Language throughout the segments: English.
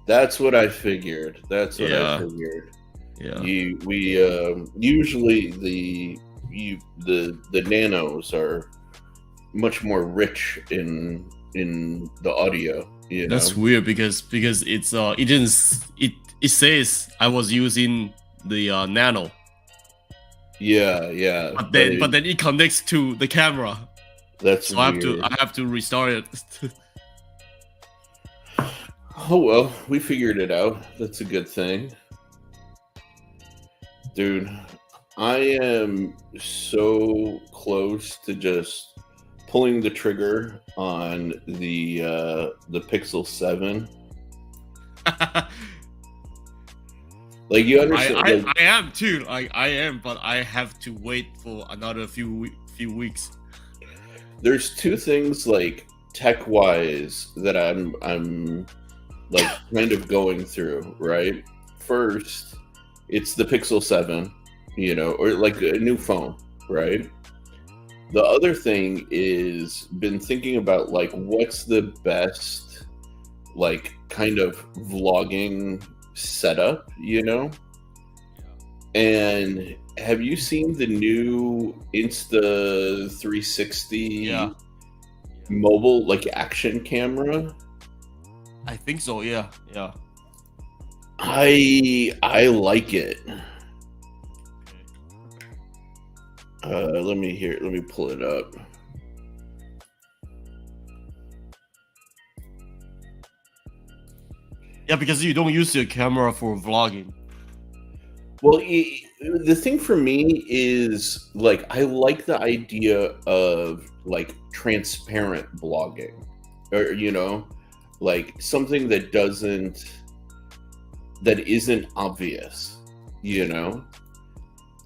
That's what I figured. That's what I Yeah, figured. yeah. We usually the nanos are much more rich in the audio. You That's know. weird because it didn't it says I was using the nano, Yeah, yeah, but but then it connects to the camera, that's so I weird. have to restart it. Oh well, we figured it out. That's a good thing. Dude, I am so close to just pulling the trigger on the Pixel 7. Like you understand like I am too. I am, but I have to wait for another few weeks. there's two things like tech-wise that I'm like kind of going through, right? First, it's the Pixel 7, or like a new phone, right? The other thing is been thinking about like what's the best like kind of vlogging setup, And have you seen the new Insta 360 Yeah, mobile like action camera? I think so. Yeah, yeah. I like it. Let me pull it up. Yeah, because you don't use your camera for vlogging. Well, the thing for me is like I like the idea of like transparent blogging, or like something that isn't obvious,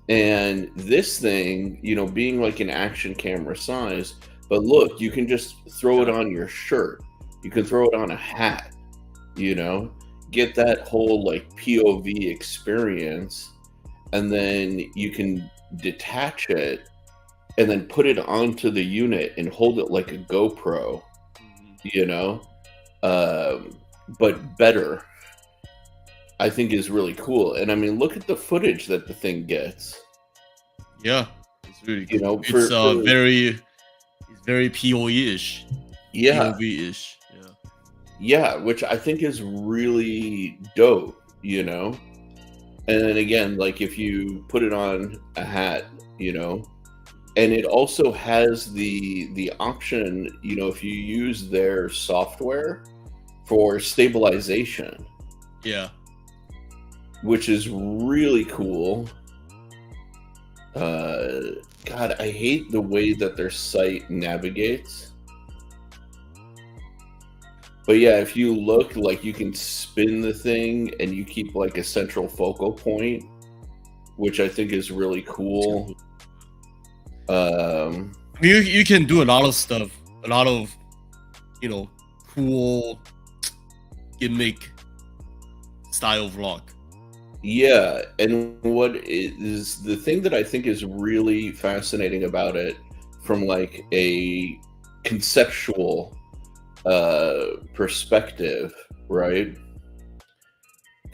And this thing, being like an action camera size, but look, you can just throw it on your shirt. You can throw it on a hat, get that whole like POV experience, and then you can detach it and then put it onto the unit and hold it like a GoPro, but better. I think is really cool. And I mean, look at the footage that the thing gets. Yeah, it's really You cool. know, It's for very POE-ish. yeah, POV-ish. Yeah. yeah, which I think is really dope. And then again, like if you put it on a hat, and it also has the option, if you use their software for stabilization, Yeah. which is really cool. God, I hate the way that their site navigates. But yeah, if you look, like you can spin the thing and you keep like a central focal point, which I think is really cool. You can do a lot of stuff, a lot of cool gimmick style vlog. Yeah, and what is the thing that I think is really fascinating about it from like a conceptual perspective, right?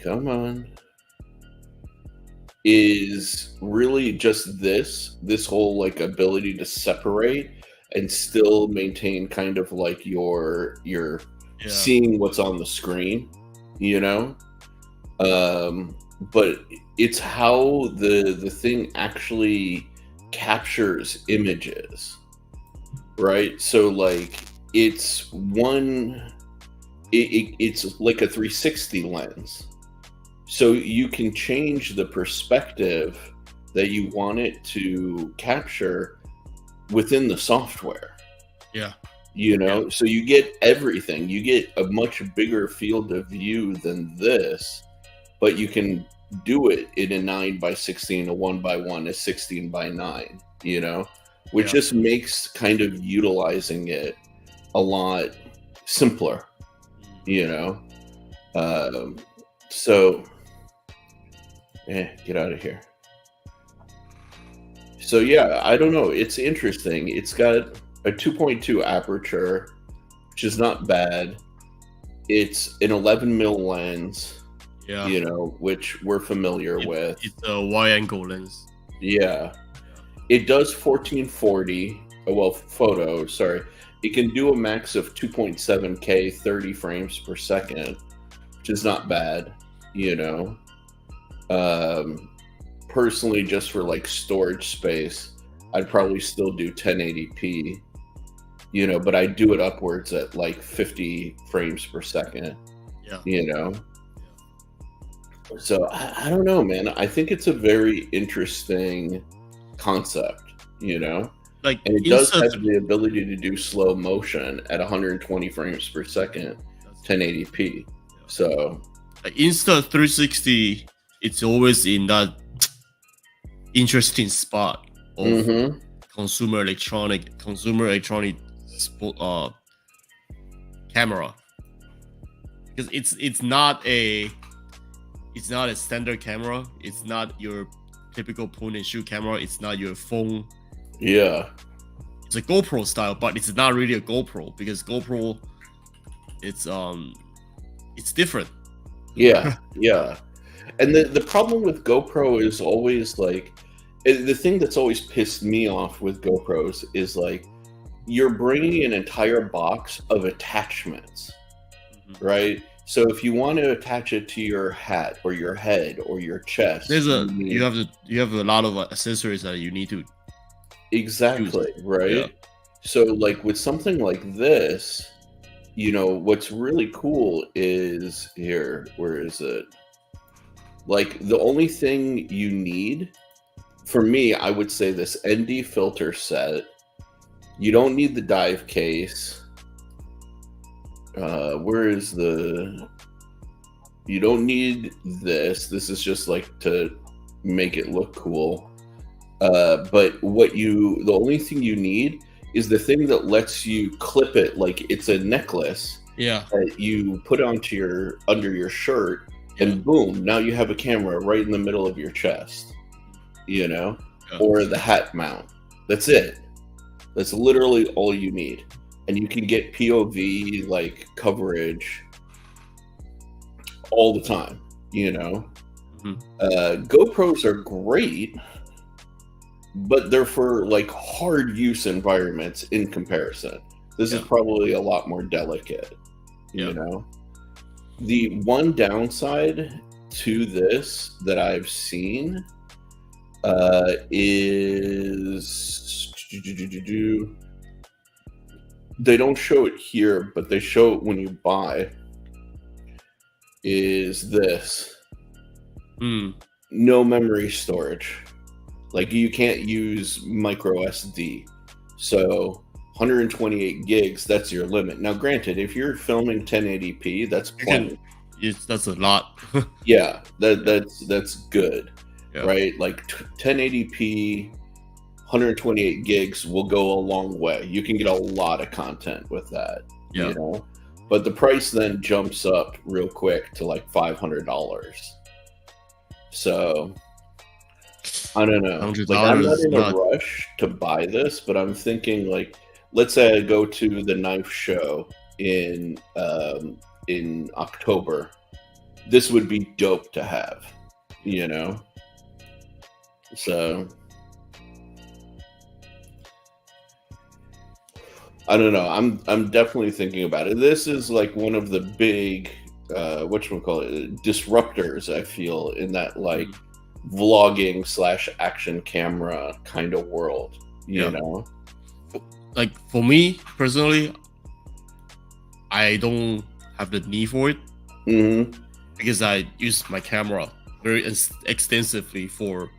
Come on. Is really just this whole like ability to separate and still maintain kind of like your seeing what's on the screen, but it's how the thing actually captures images, right? So like it's it's like a 360 lens, so you can change the perspective that you want it to capture within the software. Yeah. So you get everything. You get a much bigger field of view than this, but you can do it in a 9x16, a 1x1, a 16x9, which just makes kind of utilizing it a lot simpler, so get out of here. So yeah, I don't know. It's interesting. It's got a 2.2 aperture, which is not bad. It's an 11 mil lens, Yeah, you know, which we're familiar with. it's a wide angle lens. Yeah. It does 1440, well, photo, sorry. It can do a max of 2.7K, 30 frames per second, which is not bad, you know. Personally, just for like storage space, I'd probably still do 1080p, you know, but I do it upwards at like 50 frames per second, Yeah, you know. So I don't know, man. I think it's a very interesting concept, you know, like and it does Insta. have the ability to do slow motion at 120 frames per second, 1080p. So, Like Insta 360, it's always in that interesting spot of mhm. consumer electronic camera, because it's not a standard camera. It's not your typical point and shoot camera. It's not your phone. Yeah. It's a GoPro style, but it's not really a GoPro, because GoPro, it's different. Yeah. Yeah. And the problem with GoPro is always like the thing that's always pissed me off with GoPros is like you're bringing an entire box of attachments, right? So if you want to attach it to your hat or your head or your chest, You have a lot of accessories that you need to exactly, use. right? Yeah. So like with something like this, you know, what's really cool is here, where is it? Like the only thing you need for me, I would say this ND filter set. You don't need the dive case. Where is the? You don't need this. This is just like to make it look cool. But the only thing you need is the thing that lets you clip it like it's a necklace Yeah. that you put onto under your shirt, Yeah. and boom, now you have a camera right in the middle of your chest, you know, Yeah. or the hat mount. That's it. That's literally all you need, and you can get POV like coverage all the time, you know. GoPros are great, but they're for like hard use environments in comparison. This is probably a lot more delicate, you know. The one downside to this that I've seen is they don't show it here, but they show it when you buy. Is this no memory storage? Like you can't use micro SD. So 128 gigs, that's your limit. Now, granted, if you're filming 1080p, that's plenty. That's a lot. Yeah, that's good, Yeah. right? Like 1080p, 128 gigs will go a long way. You can get a lot of content with that, you know. But the price then jumps up real quick to like $500. So I don't know. Like I'm not in a rush to buy this, but I'm thinking like, let's say I go to the knife show in October. This would be dope to have, you know. So I don't know. I'm definitely thinking about it. This is like one of the big whatchamacallit, disruptors, I feel, in that like vlogging / action camera kind of world, you know. Like for me personally, I don't have the need for it because I use my camera very extensively for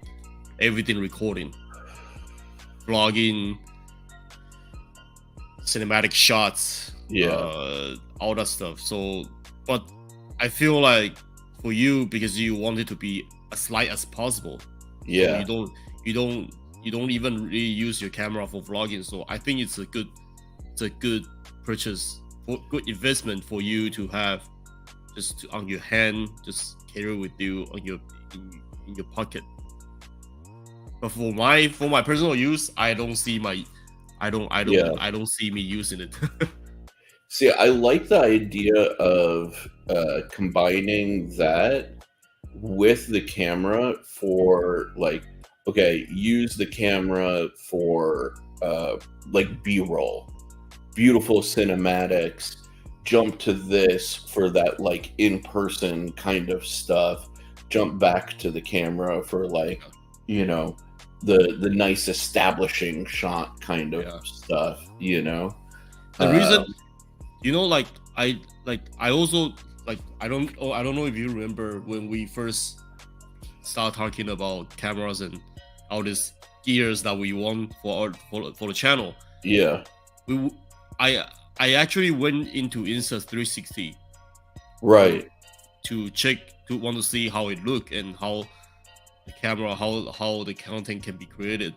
everything recording, vlogging, cinematic shots, all that stuff. So, but I feel like for you, because you want it to be as light as possible, so you don't even really use your camera for vlogging. So I think it's a good purchase, good investment for you to have just on your hand, just carry with you on in your pocket. But for my personal use, I don't see me using it. See, I like the idea of combining that with the camera for like, okay, use the camera for like B-roll, beautiful cinematics, jump to this for that like in-person kind of stuff, jump back to the camera for like, you know, the nice establishing shot kind of stuff, you know. The reason, you know, like I also like I don't know if you remember when we first start talking about cameras and all these gears that we want for the channel. Yeah. I actually went into Insta360, right, to want to see how it look and how the camera, how the content can be created.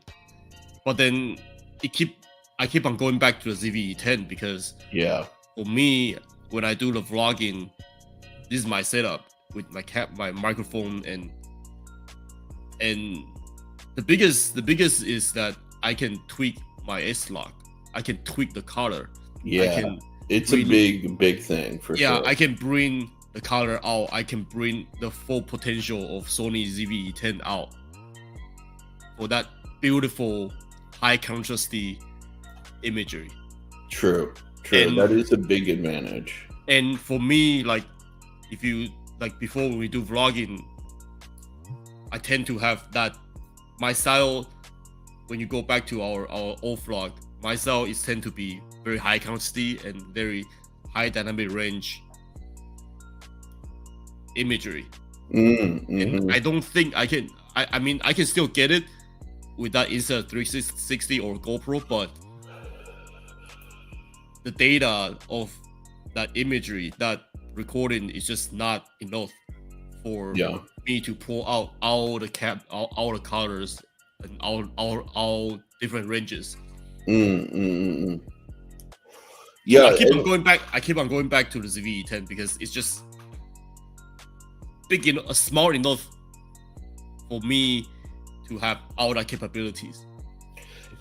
But then I keep on going back to the ZV-E10 because for me, when I do the vlogging, this is my setup with my microphone, and the biggest is that I can tweak my S-Lock. I can tweak the color. Yeah, it's a big thing for sure. Yeah, I can bring the color out. I can bring the full potential of Sony ZV-E10 out for that beautiful high contrasty imagery. True. That is a big advantage. And for me, like, if you like, before when we do vlogging, I tend to have that, my style, when you go back to our old vlog, my style is tend to be very high contrasty and very high dynamic range imagery. And I don't think I can, I mean, I can still get it with that Insta360 or GoPro, but the data of that imagery, that recording is just not enough for me to pull out all the all the colors and all different ranges. Yeah, so I keep on going back. I keep on going back to the ZV-E10 because it's just big enough, small enough for me to have all the capabilities.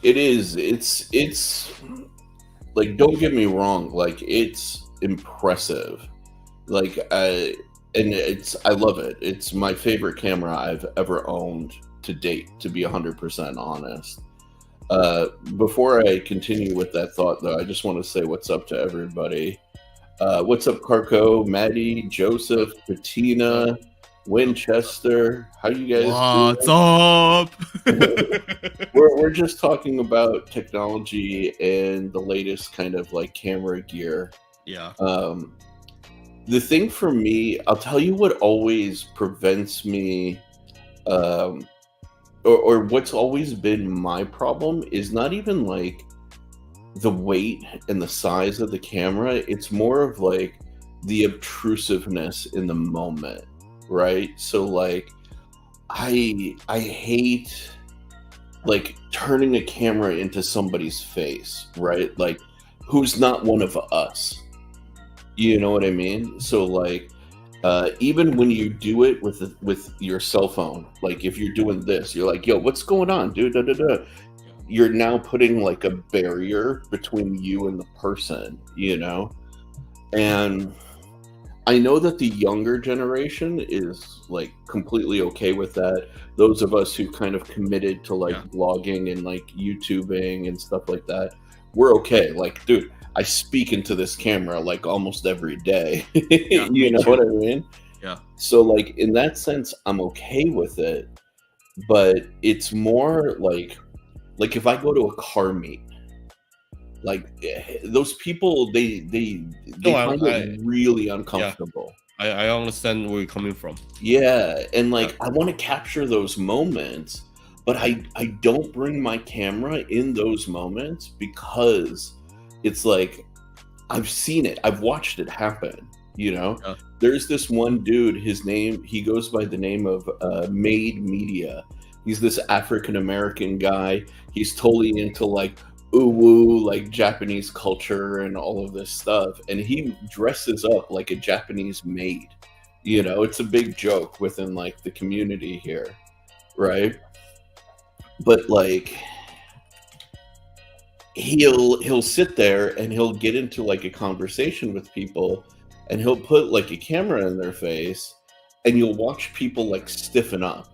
It is. It's like, don't get me wrong. Like, it's impressive. Like, I love it. It's my favorite camera I've ever owned to date, to be 100% honest. Before I continue with that thought, though, I just want to say what's up to everybody. What's up, Carco, Maddie, Joseph, Patina, Winchester? How you guys doing? Up? we're just talking about technology and the latest kind of like camera gear. Yeah. The thing for me, I'll tell you what always prevents me, or what's always been my problem is not even like the weight and the size of the camera. It's more of like the obtrusiveness in the moment, right? So like I hate like turning a camera into somebody's face, right? Like, who's not one of us. You know what I mean? So like, even when you do it with your cell phone, like if you're doing this, you're like, yo, what's going on, dude? Da, da, da. You're now putting like a barrier between you and the person, you know? And I know that the younger generation is like completely okay with that. Those of us who kind of committed to like blogging and like YouTubing and stuff like that, we're okay. Like, dude, I speak into this camera like almost every day. You know what I mean? Yeah. So like in that sense, I'm okay with it. But it's more like if I go to a car meet, like those people, they find it really uncomfortable. Yeah. I understand where you're coming from. Yeah, and like I want to capture those moments, but I don't bring my camera in those moments because it's like I've seen it, I've watched it happen. You know, there's this one dude. He goes by the name of Made Media. He's this African American guy. He's totally into like uwu, like Japanese culture and all of this stuff. And he dresses up like a Japanese maid. You know, it's a big joke within like the community here, right? But like, he'll sit there and he'll get into like a conversation with people, and he'll put like a camera in their face, and you'll watch people like stiffen up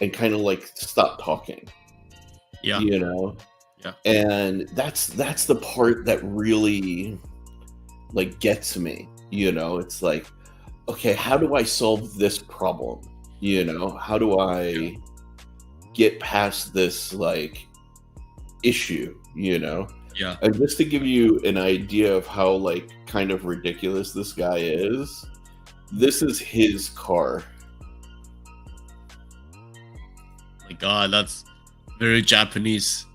and kind of like stop talking. Yeah. You know? Yeah. And that's the part that really like gets me, you know? It's like, okay, how do I solve this problem? You know, how do I get past this like issue, you know? Yeah. And just to give you an idea of how like kind of ridiculous this guy is, this is his car. My God, that's very Japanese.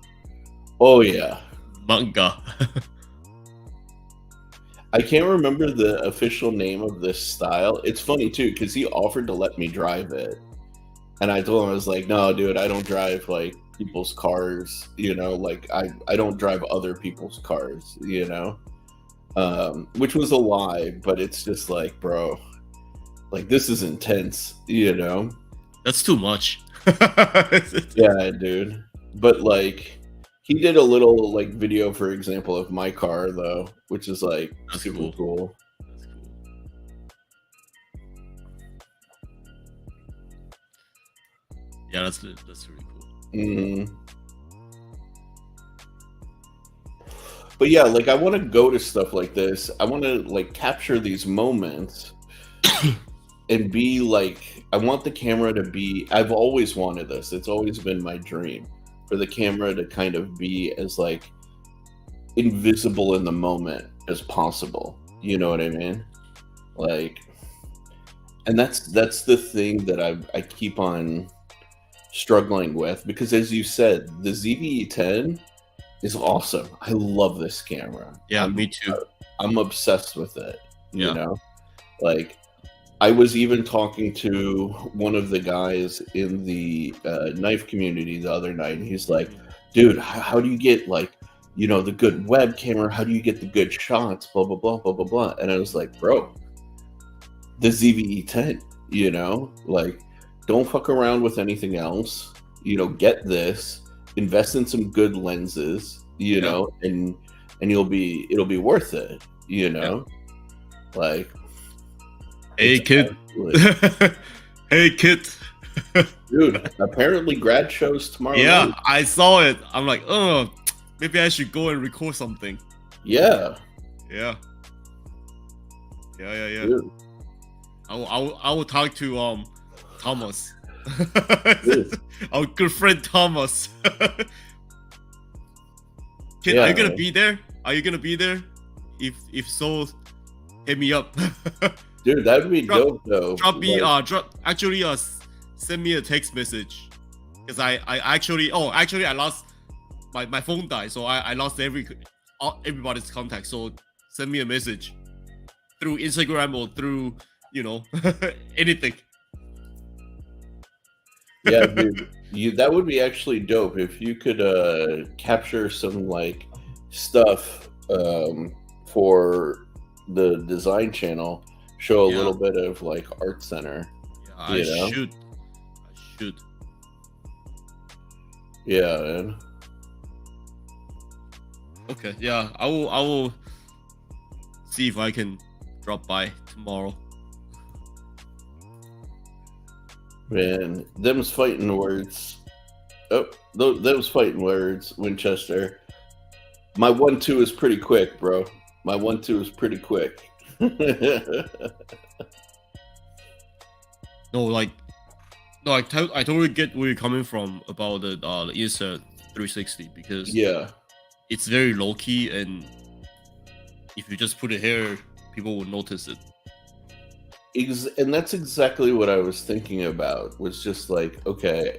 Oh yeah. Manga. I can't remember the official name of this style. It's funny too, because he offered to let me drive it. And I told him, I was like, no, dude, I don't drive like people's cars, you know, like I don't drive other people's cars, you know? Which was a lie, but it's just like, bro, like this is intense, you know? That's too much. Yeah, dude. But like he did a little like video, for example, of my car though, which is like That's super cool. Yeah, that's really cool. Mm-hmm. But yeah, like I want to go to stuff like this. I want to like capture these moments and be like, I want the camera to be, I've always wanted this. It's always been my dream for the camera to kind of be as like invisible in the moment as possible. You know what I mean? Like, and that's the thing that I keep on struggling with, because as you said, the ZV-E10 is awesome. I love this camera. Yeah, me too. I'm obsessed with it. You know, like I was even talking to one of the guys in the knife community the other night, and he's like, dude, how do you get like, you know, the good web camera? How do you get the good shots? Blah, blah, blah, blah, blah, blah. And I was like, bro, the ZV-E10, you know, like don't fuck around with anything else, you know, get this, invest in some good lenses, you know, and it'll be worth it, you know, like, hey kid. Hey kid. Dude, apparently grad shows tomorrow night. Night. I saw it. I'm like, oh, maybe I should go and record something. Yeah. Yeah. Dude. I will talk to Thomas. Our good friend Thomas. Kid, are you gonna be there? Are you gonna be there? If so, hit me up. Dude, that would be dope though. Send me a text message, because I actually I lost my phone died, so I lost everybody's contact. So send me a message through Instagram or through, you know, anything. Yeah, dude, that would be actually dope if you could capture some like stuff for the design channel, show a little bit of like Art Center. Yeah, I should. Yeah, man. Okay, yeah, I will see if I can drop by tomorrow. Man, them's fighting words. Oh, those fighting words, Winchester. My 1-2 is pretty quick, bro. My 1-2 is pretty quick. I totally get where you're coming from about the Insta 360, because it's very low key, and if you just put it here, people will notice it. And that's exactly what I was thinking about, was just like, okay,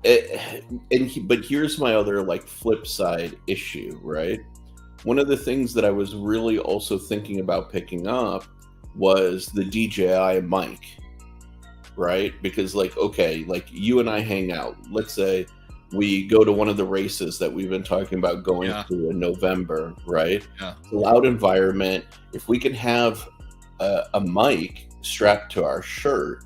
but here's my other like flip side issue, right? One of the things that I was really also thinking about picking up was the DJI mic, right? Because like, okay, like you and I hang out, let's say we go to one of the races that we've been talking about going to in November, right? Loud environment. If we can have a mic strapped to our shirt,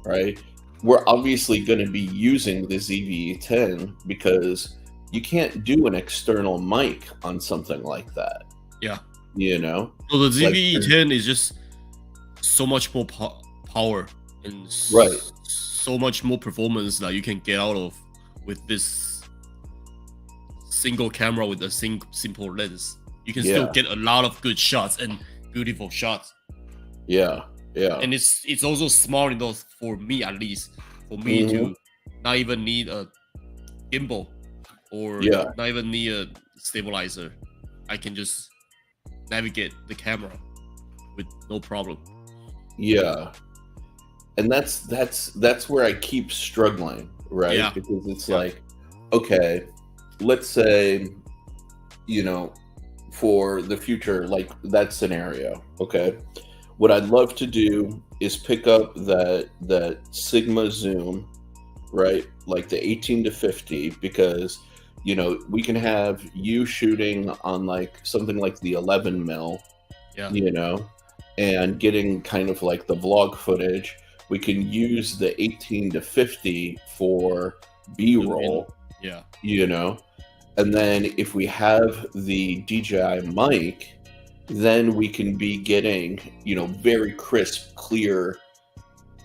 right, we're obviously going to be using the ZV-10, because you can't do an external mic on something like that. Yeah. You know? So the ZV-E10 is just so much more power and so much more performance that you can get out of with this single camera with a simple lens. You can still get a lot of good shots and beautiful shots. Yeah. And it's also smart enough for me, at least, for me to not even need a gimbal or not even need a stabilizer. I can just navigate the camera with no problem. Yeah. And that's where I keep struggling, right? Yeah. Because it's like, okay, let's say, you know, for the future, like that scenario, okay, what I'd love to do is pick up that Sigma zoom, right? Like the 18-50, because, you know, we can have you shooting on like something like the 11 mil, you know, and getting kind of like the vlog footage. We can use the 18-50 for B-roll, you know, and then if we have the DJI mic, then we can be getting, you know, very crisp, clear,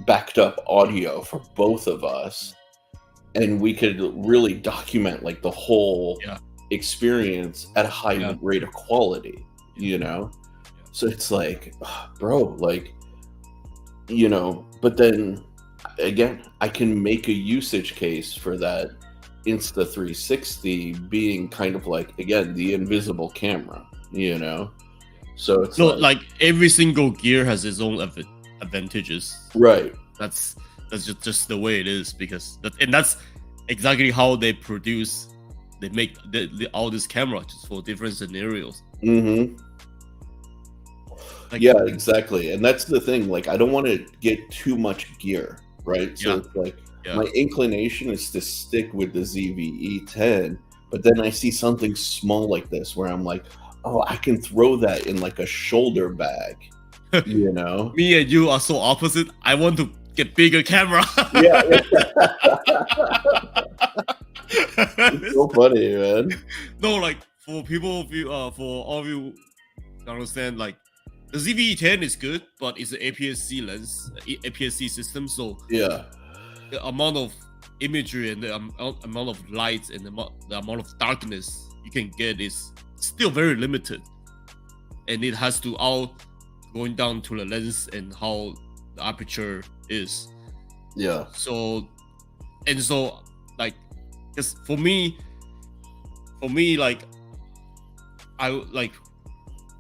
backed up audio for both of us. And we could really document like the whole experience at a high rate of quality, you know? So it's like, bro, like, you know, but then again, I can make a usage case for that Insta360 being kind of like, again, the invisible camera, you know? So it's like every single gear has its own advantages. Right. That's just the way it is, because that's exactly how they make all these cameras just for different scenarios. Like, yeah, exactly. And that's the thing. Like, I don't want to get too much gear, right? So it's like my inclination is to stick with the ZV-E10, but then I see something small like this where I'm like, oh, I can throw that in like a shoulder bag, you know? Me and you are so opposite. I want to get bigger camera. It's so funny, man. No, like for all of you to understand, like the ZV-E10 is good, but it's an APS-C lens, APS-C system. So the amount of imagery and the amount of light and the amount of darkness you can get is still very limited, and it has to all going down to the lens and how the aperture is. So like, because for me like, I like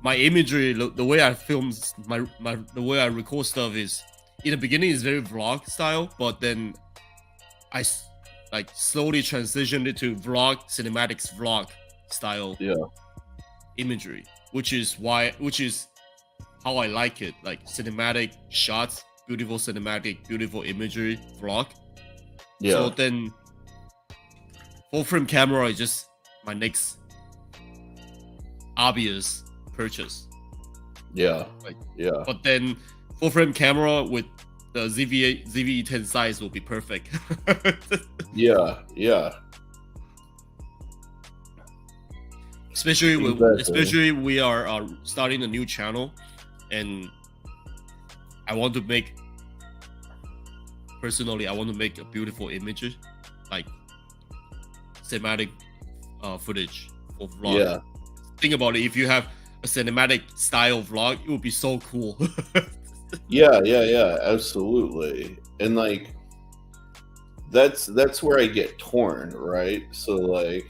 my imagery, the way I film the way I record stuff is, in the beginning is very vlog style, but then I like slowly transitioned it to cinematics vlog style imagery, which is how I like it, like cinematic shots, beautiful cinematic, beautiful imagery vlog. So then full frame camera is just my next obvious purchase. But then full frame camera with the ZV-E10 size will be perfect. Especially we are starting a new channel, and I want to make a beautiful image, like cinematic footage for vlog. Think about it, if you have a cinematic style vlog, it would be so cool. Absolutely. And like that's where I get torn, right? So like,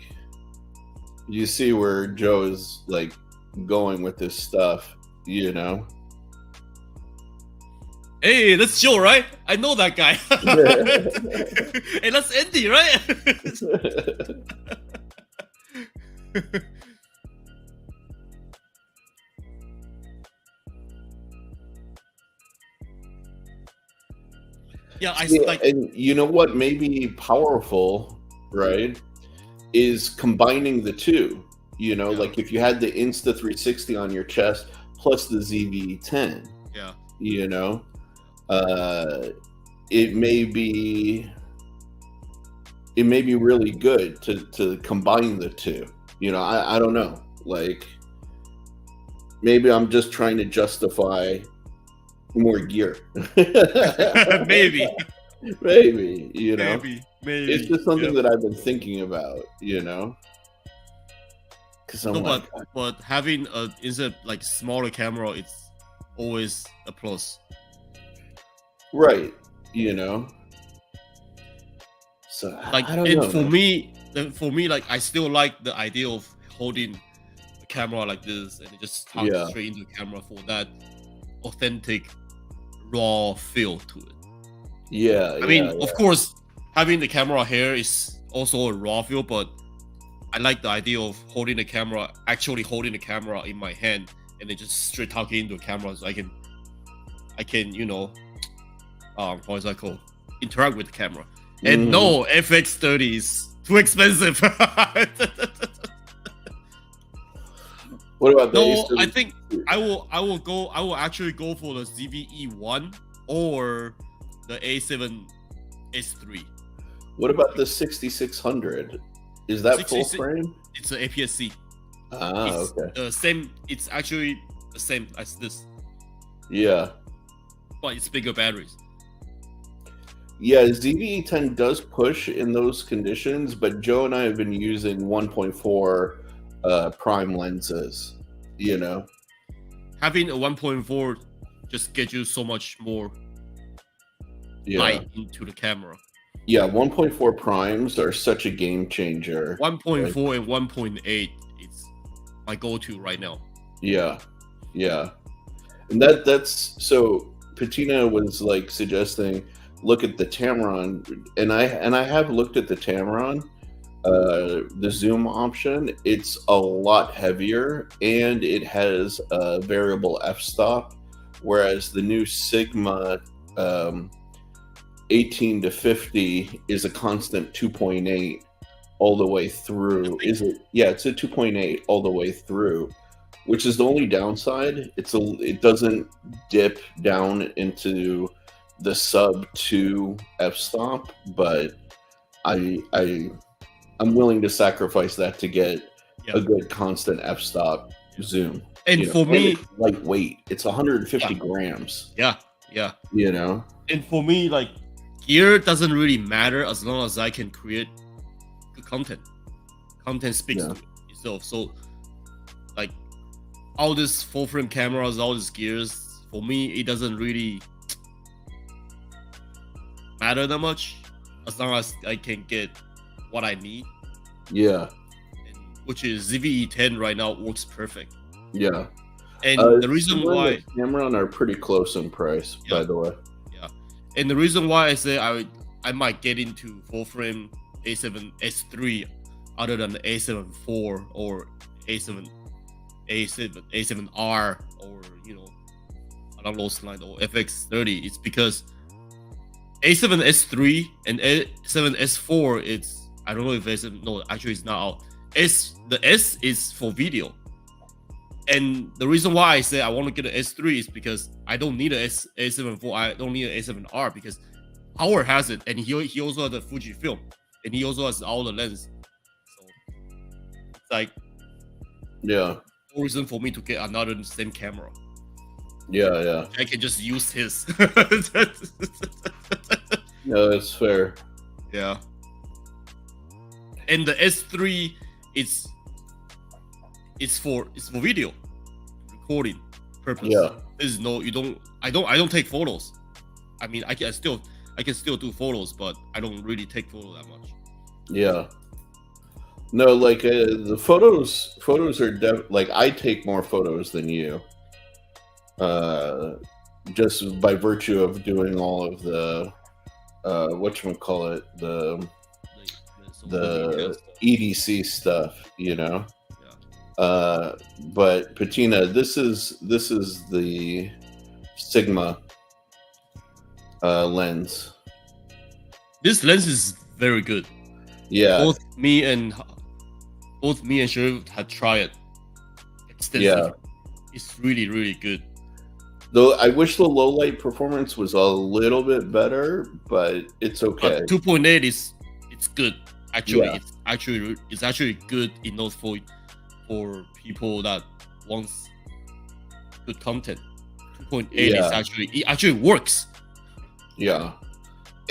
you see where Joe is like going with this stuff, you know? Hey, that's Joe, right? I know that guy. Hey, that's Andy, right? And you know what may be powerful, right, is combining the two. You know, like if you had the Insta360 on your chest plus the ZV-10, you know, it may be really good to combine the two. You know, I don't know. Like, maybe I'm just trying to justify more gear. Maybe. Maybe, you know. Maybe. It's just something that I've been thinking about, you know. Because I'm but having a like smaller camera, it's always a plus. Right, you know. So like, I don't and know, for me, like, I still like the idea of holding a camera like this and just talk straight into the camera for that authentic, raw feel to it. Yeah, I mean, of course, having the camera here is also a raw feel, but I like the idea of holding the camera, actually holding the camera in my hand, and then just straight talking into the camera, so I can, you know, what is that called? Interact with the camera. And no, FX30 is too expensive. What about the No, I think I will actually go for the ZVE1 or the A7S3. What about the 6600? Is that full frame? It's an APS-C. Okay. Same. It's actually the same as this. Yeah. But it's bigger batteries. Yeah, ZVE10 does push in those conditions, but Joe and I have been using 1.4 prime lenses, you know. Having a 1.4 just gets you so much more light into the camera. Yeah, 1.4 primes are such a game changer. 1.4 and 1.8 is my go-to right now. Yeah. And that's so Patina was like suggesting look at the Tamron, and I have looked at the Tamron, the zoom option. It's a lot heavier and it has a variable f-stop, whereas the new Sigma 18 to 50 is a constant 2.8 all the way through. Is it? Yeah, it's a 2.8 all the way through, which is the only downside. It doesn't dip down into the sub 2 f-stop, but I'm willing to sacrifice that to get a good constant f-stop zoom. And for me, it's lightweight. It's 150 grams. Yeah. You know. And for me, like, gear doesn't really matter as long as I can create good content. Content speaks to itself. So, like, all these full frame cameras, all these gears, for me, it doesn't really matter that much as long as I can get what I need. Yeah. Which is ZVE10 right now works perfect. Yeah. And the reason why Tamron are pretty close in price, by the way. Yeah. And the reason why I say I might get into full frame A7S3 other than the A7 IV or A7R or, you know, along those lines, or FX30, it's because A7S3 and A7S4, it's, I don't know if A7, no, actually it's not out. The S is for video. And the reason why I say I want to get an S3 is because I don't need an A7 IV, I don't need an A7R, because Howard has it, and he also has the Fuji film, and he also has all the lens. So it's like, no reason for me to get another same camera. Yeah. I can just use his. No, that's fair. Yeah. And the S3, it's for video recording purpose. Yeah. There's no, I don't take photos. I mean, I can still do photos, but I don't really take photos that much. Yeah. No, like the photos are like I take more photos than you. Just by virtue of doing all of the whatchamacallit, the EDC stuff, you know. But Patina, this is the Sigma lens. This lens is very good. Yeah. Both me and Sherif had tried it extensively. Yeah. It's really, really good. Though I wish the low light performance was a little bit better, but it's okay. But 2.8 it's it's good. Actually, Yeah. it's actually good enough for people that wants good content. 2.8 is it actually works. Yeah.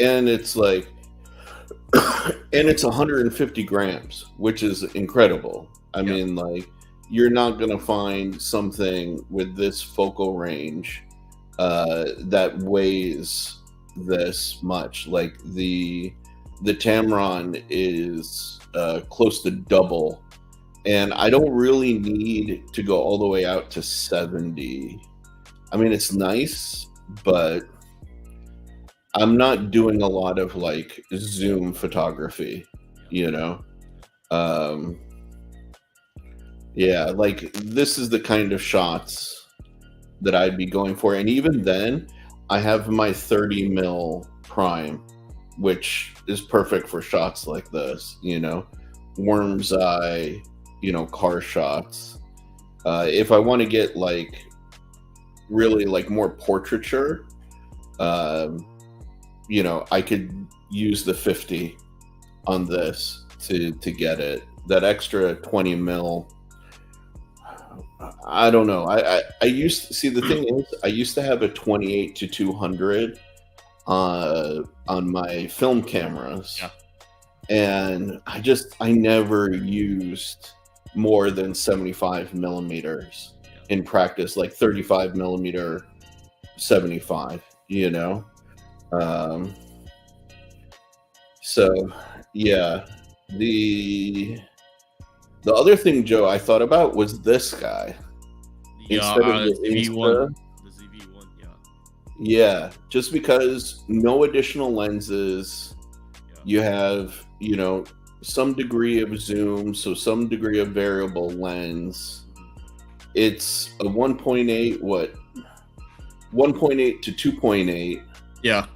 And it's like and it's 150 grams, which is incredible. I mean, like, you're not going to find something with this focal range that weighs this much. Like the Tamron is close to double, and I don't really need to go all the way out to 70. I mean, it's nice, but I'm not doing a lot of like zoom photography, you know. Yeah, like this is the kind of shots that I'd be going for, and even then, I have my 30 mil prime, which is perfect for shots like this, you know, worm's eye, you know, car shots. If I want to get like really like more portraiture, you know, I could use the 50 on this to get it. That extra 20 mil, I don't know. I used to see, the thing is, I used to have a 28 to 200 on my film cameras, and I never used more than 75 millimeters in practice, like 35 millimeter, 75, you know. So yeah, the other thing, Joe, I thought about was this guy. Instead of the ZV-1, the ZV-1, yeah, just because no additional lenses, you have, you know, some degree of zoom, so some degree of variable lens. It's a 1.8, 1.8 to 2.8. Yeah.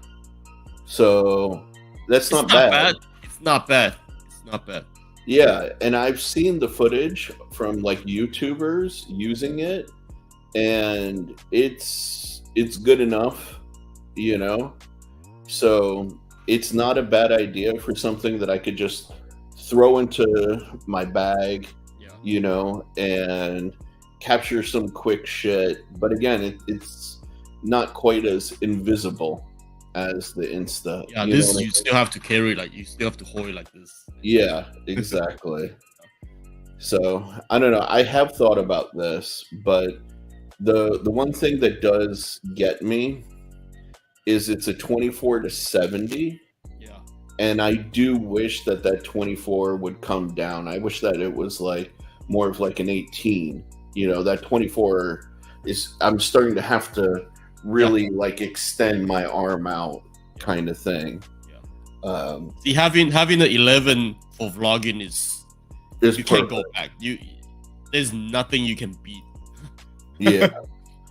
So that's not bad. It's not bad. It's not bad. Yeah, and I've seen the footage from like YouTubers using it, and it's good enough, you know. So it's not a bad idea for something that I could just throw into my bag, you know, and capture some quick shit. But again, it's not quite as invisible as the Insta. Yeah, this you still have to carry, like you still have to hold it like this. Yeah, exactly. So I don't know. I have thought about this, but the one thing that does get me is it's a 24 to 70. Yeah. And I do wish that 24 would come down. I wish that it was like more of like an 18. You know, that 24 is, I'm starting to have to really like extend my arm out, kind of thing. See, having the 11 for vlogging is you perfect. Can't go back. There's nothing you can beat. Yeah.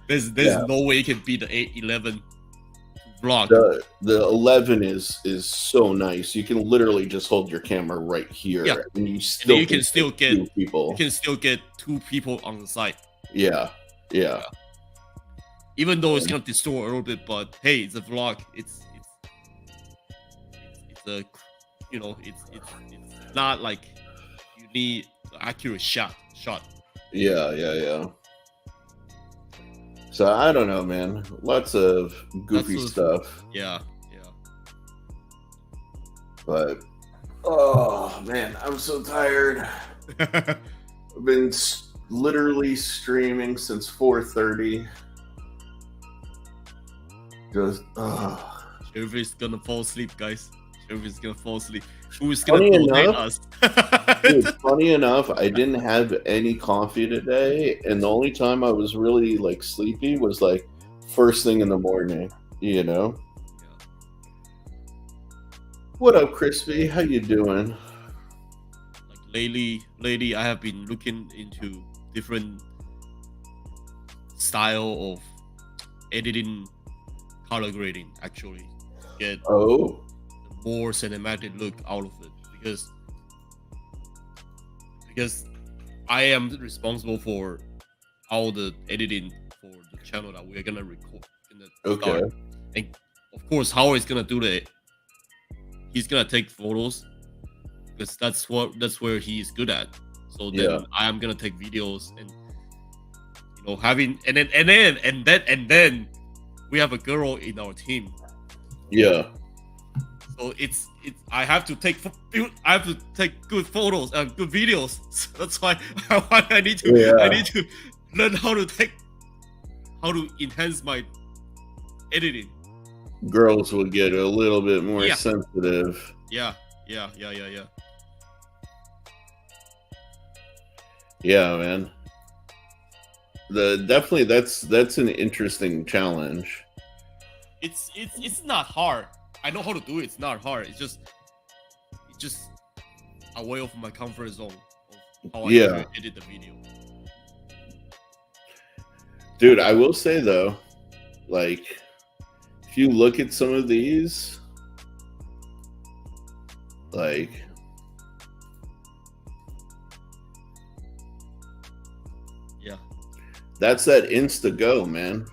there's no way you can beat the 11 vlog. The 11 is so nice. You can literally just hold your camera right here, and you can still get two people. You can still get two people on the side. Yeah. Even though it's gonna distort a little bit, but hey, it's a vlog. It's a, you know, it's not like you need an accurate shot. Yeah. So I don't know, man. Lots of goofy stuff. Yeah. But oh man, I'm so tired. I've been literally streaming since 4:30. Just Sherif is gonna fall asleep, guys. Sherif is gonna fall asleep. Who's gonna donate us? Dude, funny enough, I didn't have any coffee today, and the only time I was really like sleepy was like first thing in the morning, you know. What up, Crispy? How you doing? Like lately, I have been looking into different style of editing, color grading. Actually, get more cinematic look out of it, because I am responsible for all the editing for the channel that we're gonna record in the start. And of course, Howard is gonna do he's gonna take photos because that's where he is good at. So then I am gonna take videos and having and then we have a girl in our team. Yeah. So it's I have to take good photos and good videos. So that's why I need to learn how to enhance my editing. Girls will get a little bit more sensitive. Yeah. Yeah, man. Definitely that's an interesting challenge. It's not hard. I know how to do it. It's not hard. It's just away of my comfort zone of how I edit the video. Dude, I will say though, like, if you look at some of these, like, that's that Insta Go, man.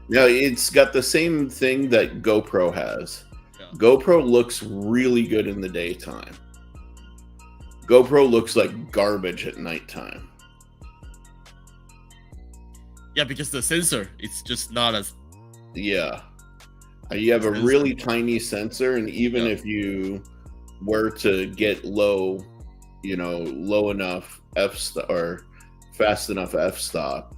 Now, it's got the same thing that GoPro has. Yeah. GoPro looks really good in the daytime. GoPro looks like garbage at nighttime. Yeah, because the sensor, it's just not as... Yeah. You have a really tiny sensor, and even if you were to get low enough or fast enough f-stop,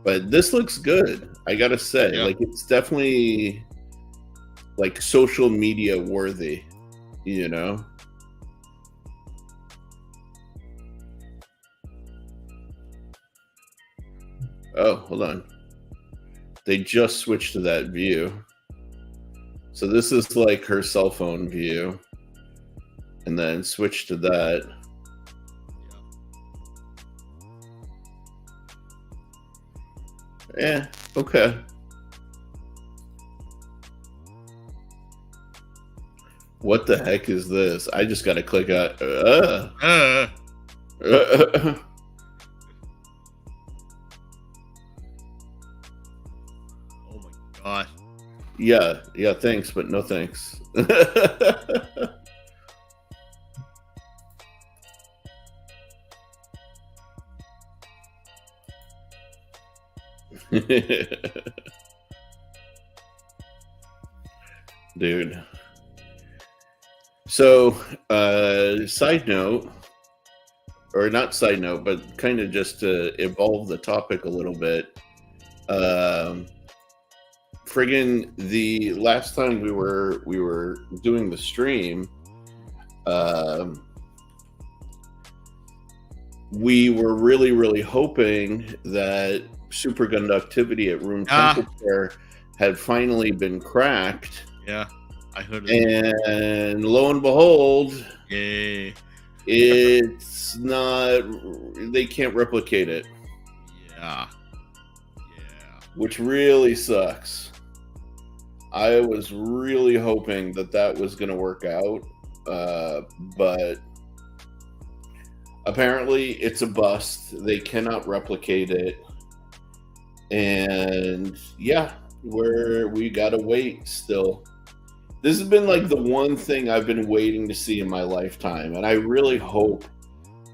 but this looks good, I gotta say. Like, it's definitely like social media worthy, Oh, hold on, they just switched to that view. So this is like her cell phone view, and then switch to that. Yeah, okay. What the heck is this? I just gotta click out. Oh my god. Yeah, thanks, but no thanks. Dude. So, side note, or not side note, but kind of just to evolve the topic a little bit. Friggin' the last time we were doing the stream, we were really hoping that superconductivity at room temperature had finally been cracked. Yeah, I heard it. And lo and behold, yay. It's not, they can't replicate it. Yeah. Which really sucks. I was really hoping that was going to work out, but apparently it's a bust. They cannot replicate it. And yeah, we gotta wait still. This has been like the one thing I've been waiting to see in my lifetime, and I really hope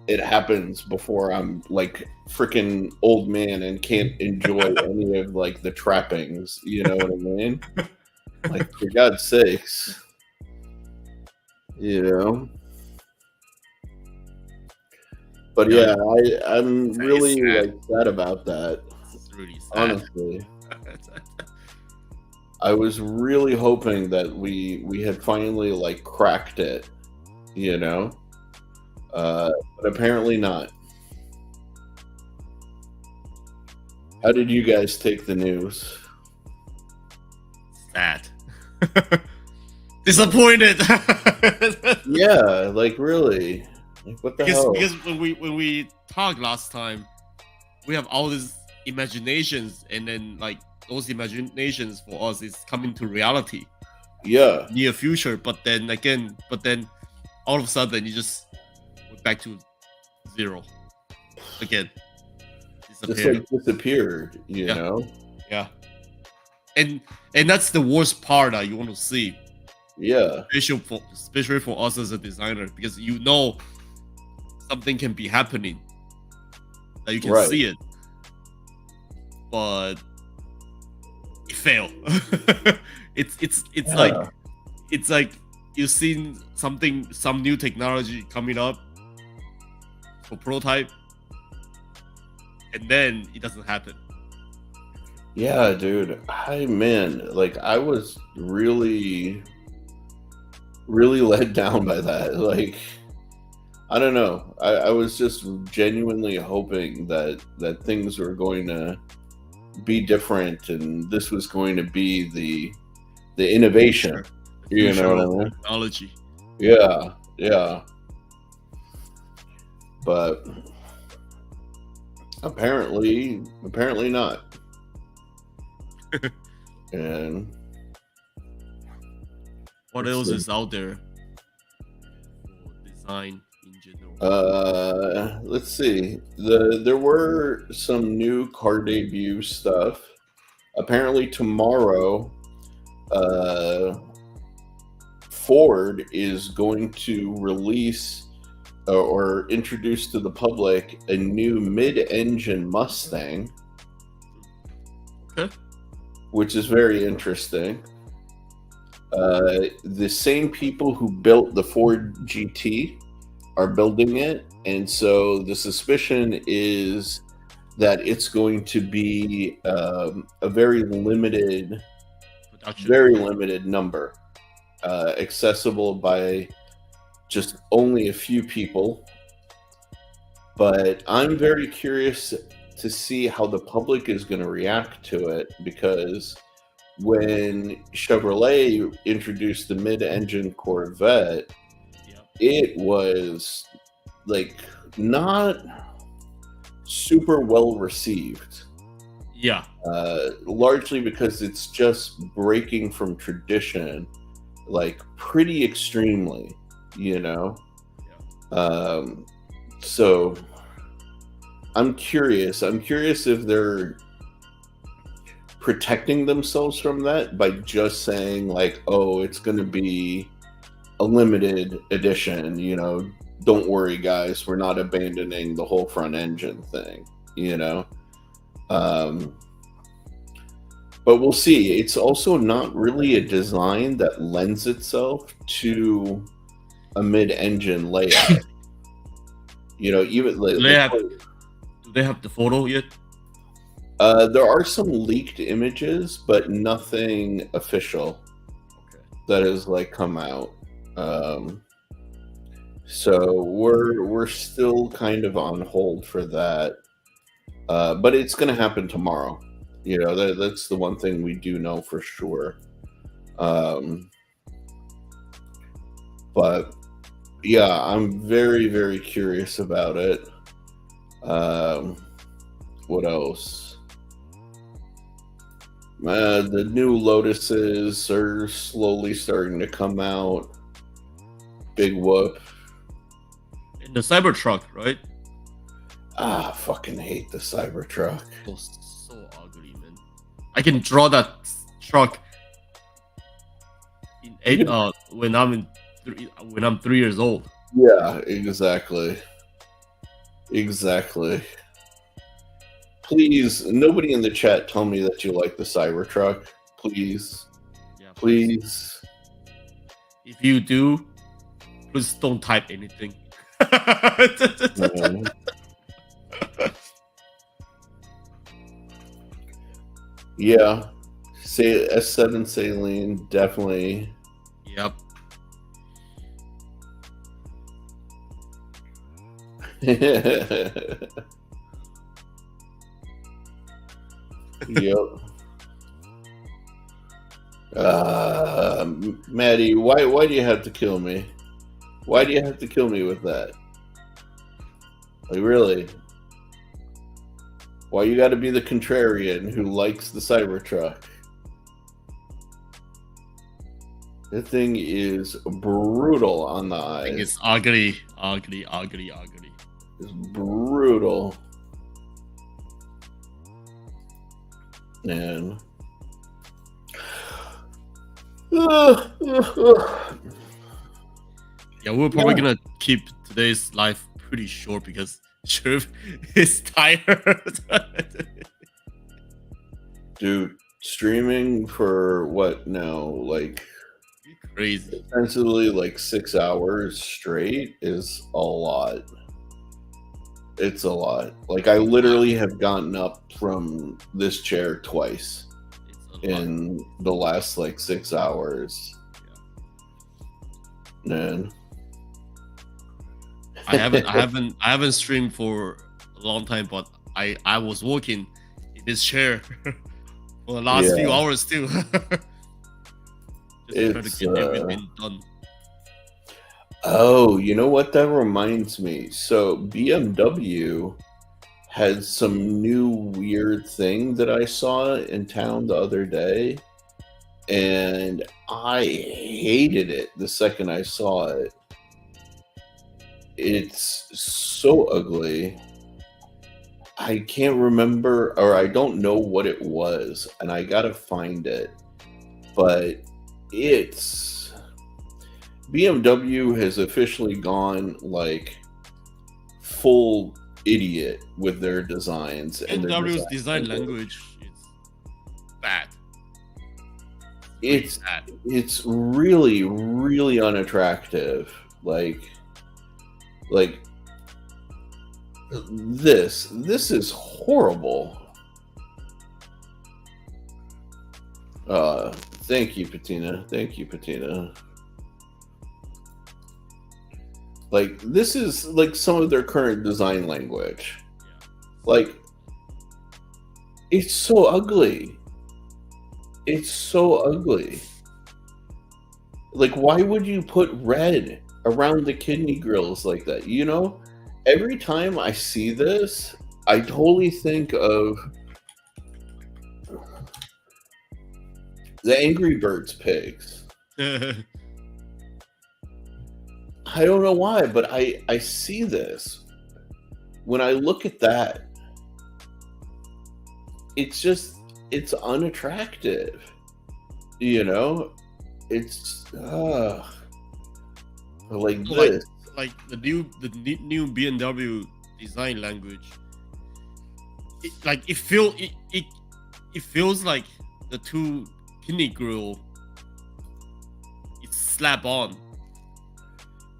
it happens before I'm like freaking old man and can't enjoy any of like the trappings. You know what I mean? Like, for God's sakes, But yeah, I'm really like sad about that. It's really sad. Honestly. I was really hoping that we had finally like cracked it, but apparently not. How did you guys take the news? Sad. Disappointed. Yeah, like really. Like, what the hell? Because when we talked last time, we have all these imaginations, and then like those imaginations for us is coming to reality. Yeah. Near future, but then all of a sudden you just went back to zero again. Just like disappeared, you know? Yeah. and that's the worst part that you want to see. Yeah. Especially for us as a designer, because you know something can be happening, that you can see it, but it failed. It's like you've seen some new technology coming up for prototype, and then it doesn't happen. Yeah, dude. I was really let down by that. Like, I don't know. I was just genuinely hoping that things were going to be different, and this was going to be the innovation. You know what I mean? Technology. Yeah. But apparently not. And what else is out there for design in general? Let's see. There were some new car debut stuff. Apparently tomorrow, Ford is going to release or introduce to the public a new mid-engine Mustang. Okay. Which is very interesting. The same people who built the Ford GT are building it, and so the suspicion is that it's going to be a very limited number, accessible by just only a few people. But I'm very curious to see how the public is going to react to it, because when Chevrolet introduced the mid-engine Corvette, it was like not super well received. Yeah. Largely because it's just breaking from tradition, like pretty extremely, you know? Yeah. So I'm curious if they're protecting themselves from that by just saying like, oh, it's going to be a limited edition, you know, don't worry guys, we're not abandoning the whole front engine thing, you know. But we'll see. It's also not really a design that lends itself to a mid-engine layout. You know, even do they have the photo yet? There are some leaked images, but nothing official that has like come out. So we're still kind of on hold for that. But it's going to happen tomorrow. You know, that's the one thing we do know for sure. But yeah, I'm very, very curious about it. What else? The new Lotuses are slowly starting to come out. Big whoop. In the Cybertruck, right? I fucking hate the Cybertruck. So ugly, man. I can draw that truck when I'm 3 years old. Yeah, exactly. Please, nobody in the chat tell me that you like the Cybertruck. Please. Yeah, please. If you do, please don't type anything. Yeah. Say S7 Saline, definitely. Yep. Yep. Maddie, why do you have to kill me? Why do you have to kill me with that? Like, really? Why you got to be the contrarian who likes the Cybertruck? That thing is brutal on the eyes. It's ugly. It's brutal. And Yeah, we're probably gonna keep today's live pretty short because Sherif is tired. Dude, streaming for what now? Like crazy. Essentially, like 6 hours straight is a lot. It's a lot. Like I literally have gotten up from this chair twice in the last like 6 hours. Yeah. Man. I haven't streamed for a long time, but I was working in this chair for the last few hours too. Just trying to get everything done. Oh, you know what? That reminds me. So BMW had some new weird thing that I saw in town the other day, and I hated it the second I saw it. It's so ugly. I can't remember, or I don't know what it was, and I gotta find it. But it's BMW has officially gone like full idiot with their designs. And BMW's design language is bad. It's really, really unattractive. Like this is horrible. Thank you, Patina. Thank you, Patina. Like, this is like some of their current design language. Like, it's so ugly. It's so ugly. Like, why would you put red around the kidney grills like that? You know, every time I see this, I totally think of the Angry Birds pigs. I don't know why, but I see this. When I look at that, it's unattractive. You know? It's like this. Like the new BMW design language. It feels like the two kidney grill it's slap on.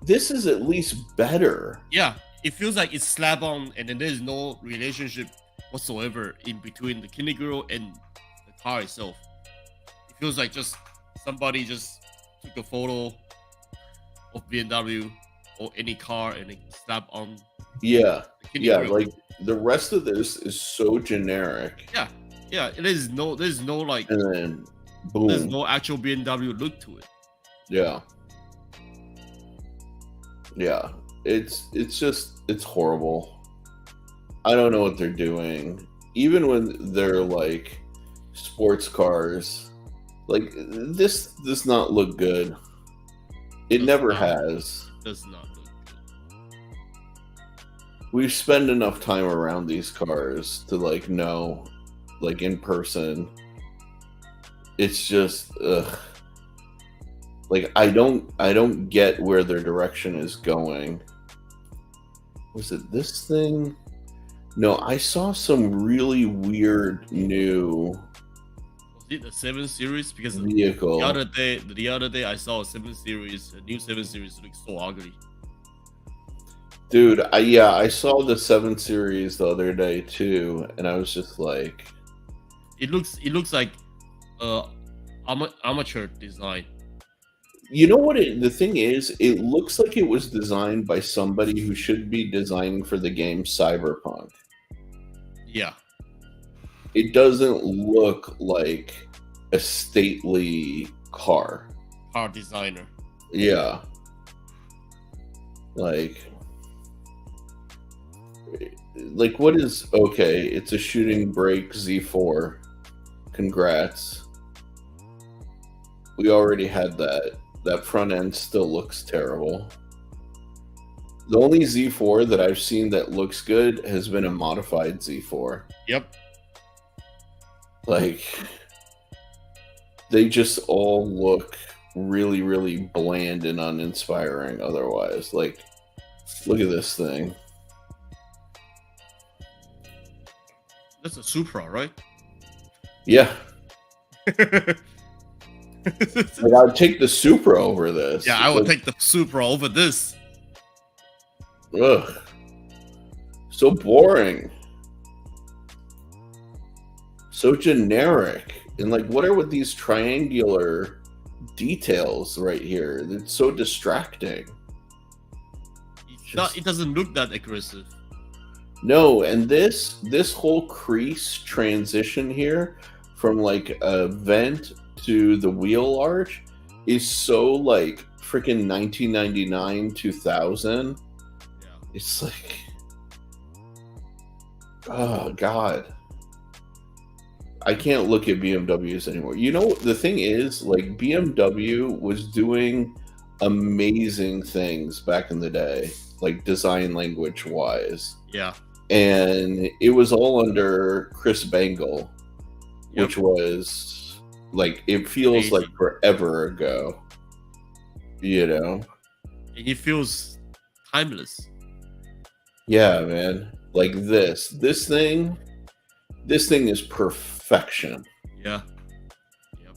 This is at least better. Yeah, it feels like it's slap on, and then there's no relationship whatsoever in between the kidney grill and the car itself. It feels like just somebody just took a photo of BMW or any car and they slap on. Yeah, yeah. Grill. Like the rest of this is so generic. Yeah. There's no like, and then boom. There's no actual BMW look to it. Yeah. Yeah, it's horrible. I don't know what they're doing. Even when they're like sports cars, like this does not look good. It never has. Does not look good. We've spent enough time around these cars to like know, like in person. It's just ugh. Like I don't get where their direction is going. Was it this thing? No, I saw some really weird new. Was it the 7 Series? Because vehicle. The other day I saw a 7 Series. A new 7 Series looks so ugly. Dude, I saw the 7 Series the other day too, and I was just like, it looks like amateur design. You know what the thing is? It looks like it was designed by somebody who should be designing for the game Cyberpunk. Yeah. It doesn't look like a stately car. Car designer. Yeah. Like what is okay? It's a shooting brake Z4. Congrats. We already had that. That front end still looks terrible. The only Z4 that I've seen that looks good has been a modified Z4. Yep. Like, they just all look really, really bland and uninspiring otherwise. Like, look at this thing. That's a Supra, right? Yeah. Like, I would take the Supra over this. Yeah, I would take the Supra over this. Ugh. So boring. So generic. And like, what are with these triangular details right here? It's so distracting. It doesn't look that aggressive. No, and this whole crease transition here from like a vent to the wheel arch is so like freaking 1999 2000. Yeah. It's like, oh god, I can't look at BMWs anymore. You know, the thing is, like, BMW was doing amazing things back in the day, like design language wise. Yeah. And it was all under Chris Bangle, Yep. which was like, it feels like forever ago, you know? And it feels timeless. Yeah, man. Like this thing is perfection. Yeah. Yep.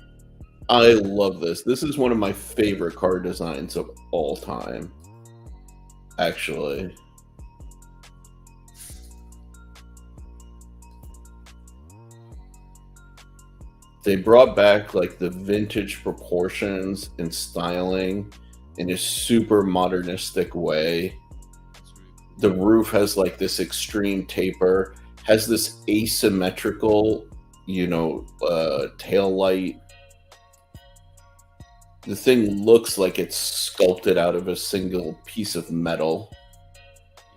I love this. This is one of my favorite car designs of all time, actually. They brought back like the vintage proportions and styling in a super modernistic way. The roof has like this extreme taper, has this asymmetrical, you know, tail light. The thing looks like it's sculpted out of a single piece of metal.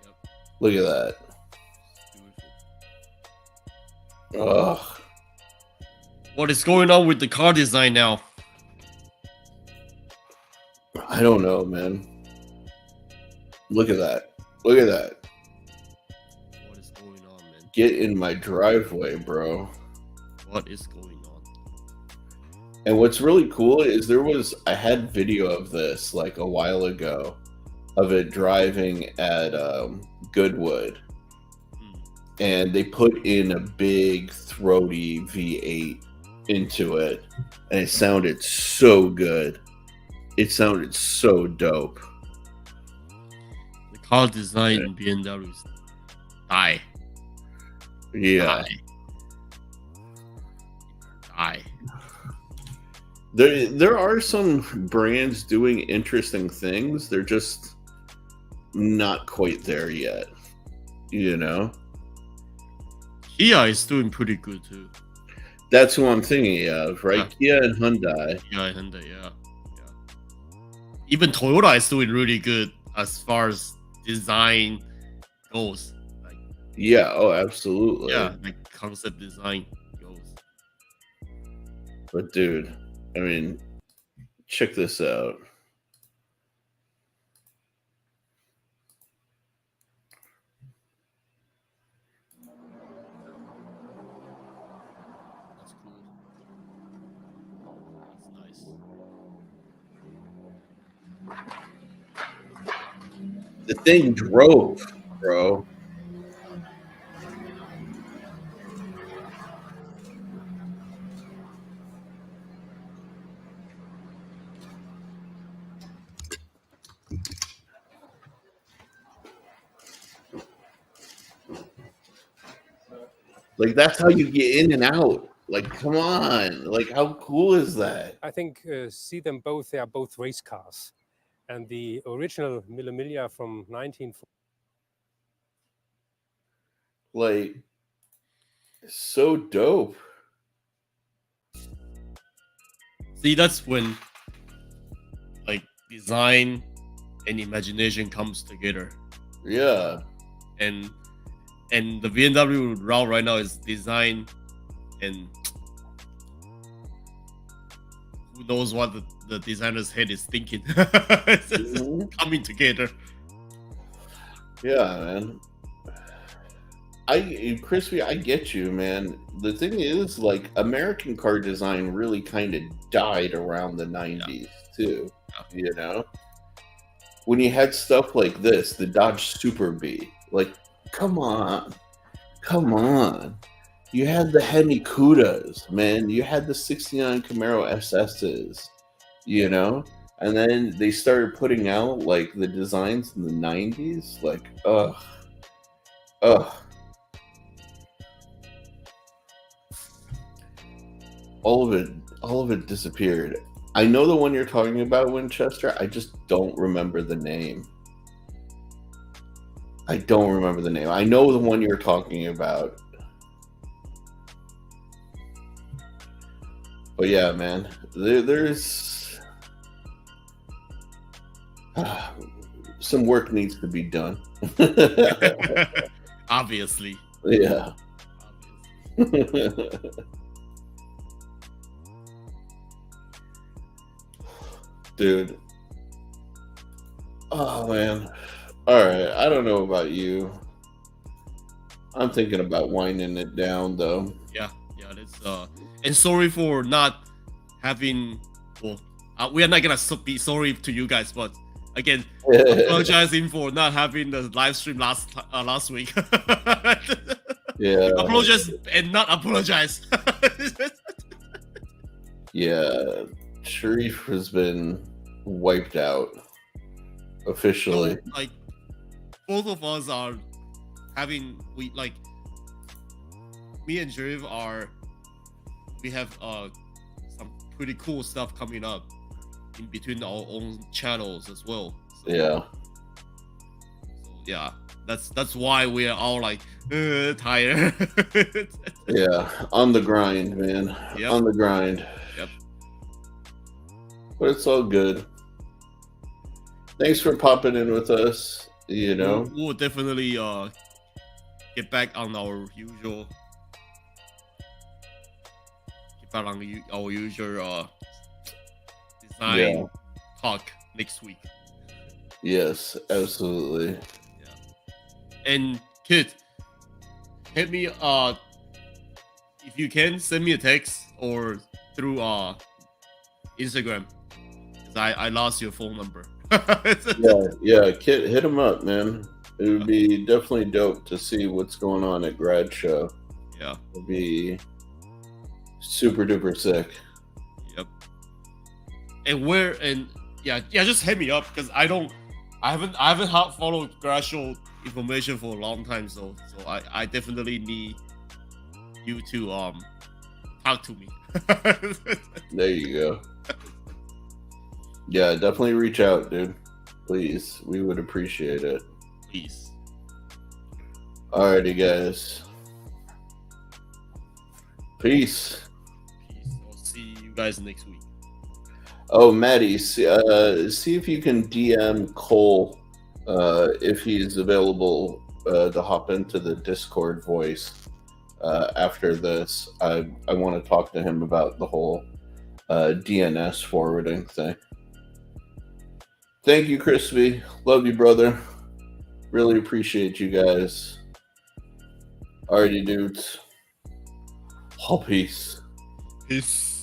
Yep. Look at that. Ugh. What is going on with the car design now? I don't know, man. Look at that. Look at that. What is going on, man? Get in my driveway, bro. What is going on? And what's really cool is I had video of this like a while ago of it driving at Goodwood. And they put in a big throaty V8 into it, and it sounded so good. It sounded so dope. The car design in BMWs die. Yeah. Die. There are some brands doing interesting things. They're just not quite there yet. You know? Kia is doing pretty good too. That's who I'm thinking of, right? Yeah. Kia and Hyundai. Yeah, Hyundai, yeah. Even Toyota is doing really good as far as design goes. Like, yeah, oh, absolutely. Yeah, like concept design goes. But dude, I mean, check this out. That's cool. That's nice. The thing drove, bro. Like, that's how you get in and out. Like, come on. Like, how cool is that? I think see them both. They are both race cars. And the original Mille Miglia from 1940. Like, so dope. See, that's when like design and imagination comes together. Yeah. And the BMW route right now is design, and who knows what the designer's head is thinking. It's coming together. Yeah, man. Crispy, I get you, man. The thing is, like, American car design really kind of died around the 90s, too. You know? When you had stuff like this, the Dodge Super B, like, come on. Come on. You had the Hemi Cudas, man. You had the 69 Camaro SS's, you know? And then they started putting out, like, the designs in the 90s. Like, ugh. All of it disappeared. I know the one you're talking about, Winchester. I just don't remember the name. I know the one you're talking about. But yeah, man, there's some work needs to be done. Obviously. Yeah. Dude. Oh, man. All right. I don't know about you. I'm thinking about winding it down, though. Yeah. That's and sorry for not having. Well, we are not gonna be sorry to you guys, but again, apologizing for not having the live stream last week. Yeah. Apologize and not apologize. Yeah. Sherif has been wiped out officially. So, like, both of us are having me and Sherif we have some pretty cool stuff coming up in between our own channels as well. So, yeah, that's why we are all like tired. Yeah, on the grind, man. Yep. On the grind. Yep. But it's all good. Thanks for popping in with us. You know, we'll definitely get back on our usual. Our usual design talk next week. Yes, absolutely. Yeah. And kid, hit me if you can, send me a text or through Instagram. I lost your phone number. yeah, Kit, hit him up, man. It would be definitely dope to see what's going on at Grad Show. Yeah. It'd be super duper sick. Yep. And just hit me up because I haven't followed Grad Show information for a long time, so I definitely need you to talk to me. There you go. Yeah, definitely reach out, dude. Please, we would appreciate it. Please. Alrighty, guys. Peace. I'll see you guys next week. Oh, Maddie, see if you can DM Cole if he's available to hop into the Discord voice after this. I want to talk to him about the whole DNS forwarding thing. Thank you, Crispy. Love you, brother. Really appreciate you guys. Alrighty, dudes. All peace. Peace.